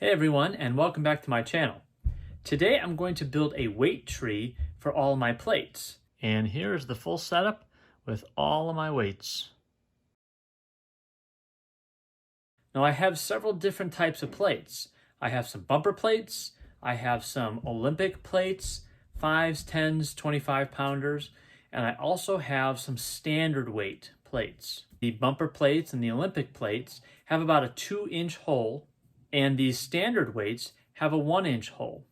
Hey everyone, and welcome back to my channel. Today I'm going to build a weight tree for all my plates. And here's the full setup with all of my weights. Now I have several different types of plates. I have some bumper plates, I have some Olympic plates, 5s, 10s, 25 pounders, and I also have some standard weight plates. The bumper plates and the Olympic plates have about a 2-inch hole, and these standard weights have a 1-inch hole.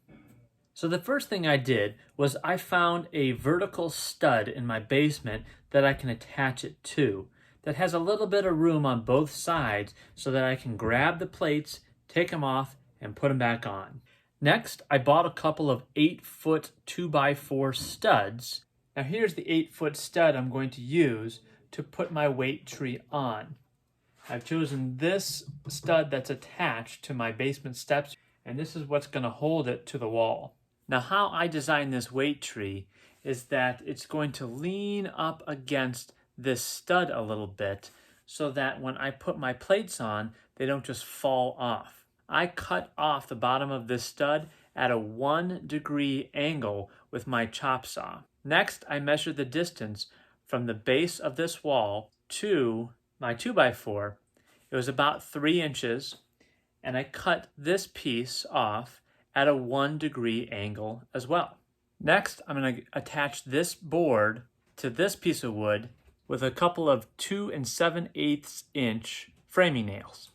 So the first thing I did was I found a vertical stud in my basement that I can attach it to, that has a little bit of room on both sides so that I can grab the plates, take them off, and put them back on. Next, I bought a couple of 8-foot 2x4 studs. Now here's the 8-foot stud I'm going to use to put my weight tree on. I've chosen this stud that's attached to my basement steps, and this is what's going to hold it to the wall. Now how I designed this weight tree is that it's going to lean up against this stud a little bit so that when I put my plates on, they don't just fall off. I cut off the bottom of this stud at a 1-degree angle with my chop saw. Next, I measured the distance from the base of this wall to my 2x4. It was about 3 inches, and I cut this piece off at a 1-degree angle as well. Next, I'm going to attach this board to this piece of wood with a couple of 2 7/8 inch framing nails.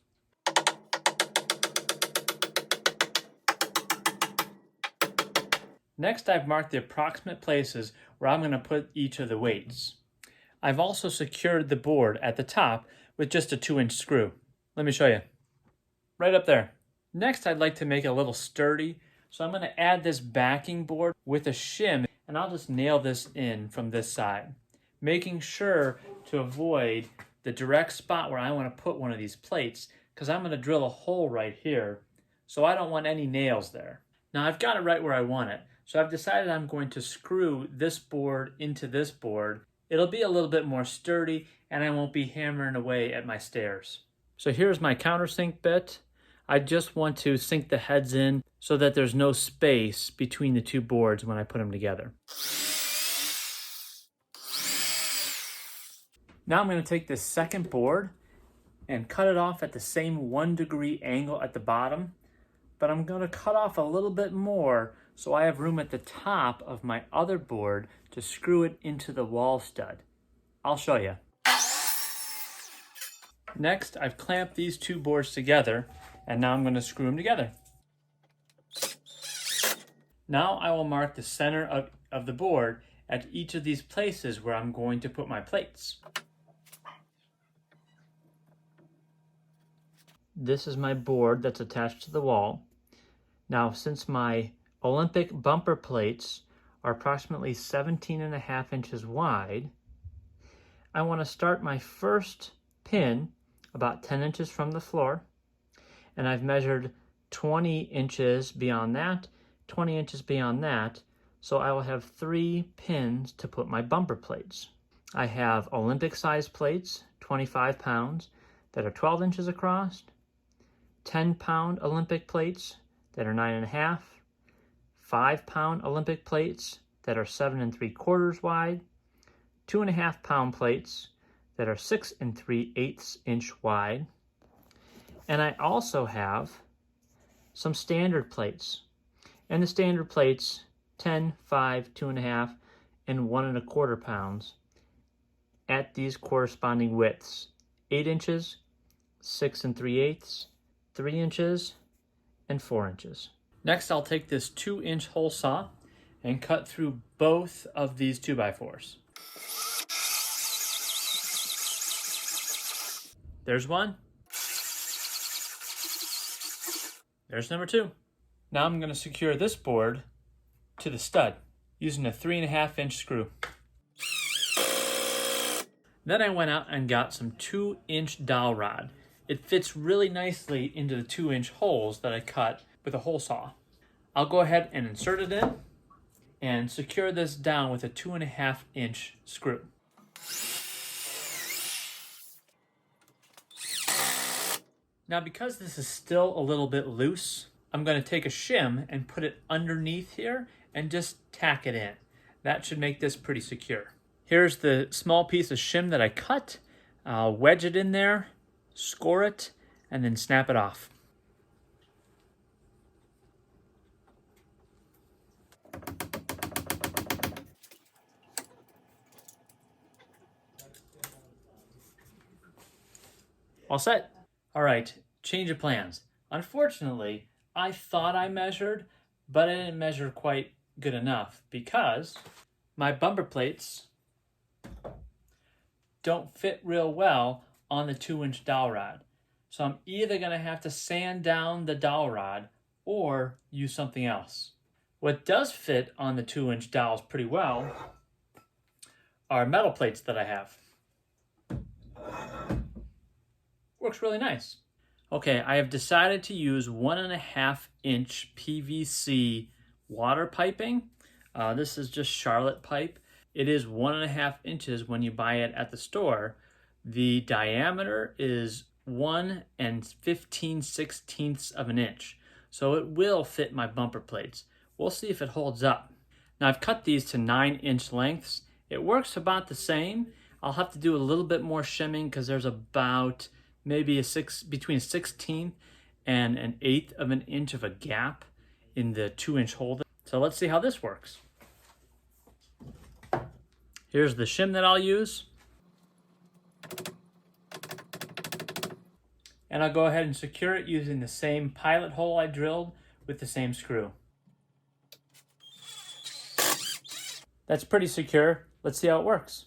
Next, I've marked the approximate places where I'm going to put each of the weights. I've also secured the board at the top with just a 2-inch screw. Let me show you. Right up there. Next, I'd like to make it a little sturdy, so I'm going to add this backing board with a shim, and I'll just nail this in from this side, making sure to avoid the direct spot where I want to put one of these plates, because I'm going to drill a hole right here, so I don't want any nails there. Now I've got it right where I want it, so I've decided I'm going to screw this board into this board. It'll be a little bit more sturdy, and I won't be hammering away at my stairs. So here's my countersink bit. I just want to sink the heads in so that there's no space between the two boards when I put them together. Now I'm going to take this second board and cut it off at the same 1-degree angle at the bottom, but I'm going to cut off a little bit more so I have room at the top of my other board to screw it into the wall stud. I'll show you. Next, I've clamped these two boards together, and now I'm going to screw them together. Now I will mark the center of the board at each of these places where I'm going to put my plates. This is my board that's attached to the wall. Now, since my Olympic bumper plates are approximately 17.5 inches wide, I want to start my first pin about 10 inches from the floor, and I've measured 20 inches beyond that, 20 inches beyond that, so I will have 3 pins to put my bumper plates. I have Olympic size plates, 25 pounds, that are 12 inches across, 10-pound Olympic plates that are 9.5, 5-pound Olympic plates that are 7 3/4 wide, 2.5-pound plates that are 6 3/8 inch wide, and I also have some standard plates. And the standard plates, 10, 5, 2.5, and 1 1/4 pounds at these corresponding widths: 8 inches, 6 3/8, 3 inches, and 4 inches. Next, I'll take this 2-inch hole saw and cut through both of these 2x4s. There's one. There's number 2. Now I'm going to secure this board to the stud using a 3.5-inch screw. Then I went out and got some 2-inch dowel rod. It fits really nicely into the 2-inch holes that I cut with a hole saw. I'll go ahead and insert it in and secure this down with a 2.5-inch screw. Now, because this is still a little bit loose, I'm going to take a shim and put it underneath here and just tack it in. That should make this pretty secure. Here's the small piece of shim that I cut. I'll wedge it in there, score it, and then snap it off. All set. All right, change of plans. Unfortunately, I thought I measured, but I didn't measure quite good enough because my bumper plates don't fit real well on the 2-inch dowel rod. So I'm either gonna have to sand down the dowel rod or use something else. What does fit on the 2-inch dowels pretty well are metal plates that I have. Works really nice. Okay, I have decided to use 1.5-inch PVC water piping. This is just Charlotte pipe. It is 1.5 inches when you buy it at the store. The diameter is 1 15/16 of an inch. So it will fit my bumper plates. We'll see if it holds up. Now I've cut these to 9-inch lengths. It works about the same. I'll have to do a little bit more shimming because there's about maybe between a 1/16 and an 1/8 of an inch of a gap in the 2-inch holder. So let's see how this works. Here's the shim that I'll use. And I'll go ahead and secure it using the same pilot hole I drilled with the same screw. That's pretty secure. Let's see how it works.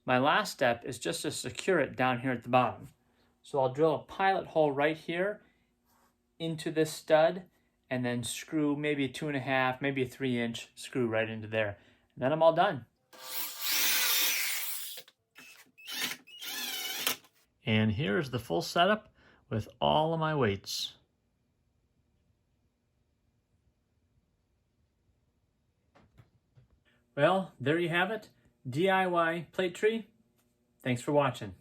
My last step is just to secure it down here at the bottom. So I'll drill a pilot hole right here into this stud and then screw maybe a 2.5, maybe a 3-inch screw right into there. And then I'm all done. And here's the full setup with all of my weights. Well, there you have it. DIY plate tree. Thanks for watching.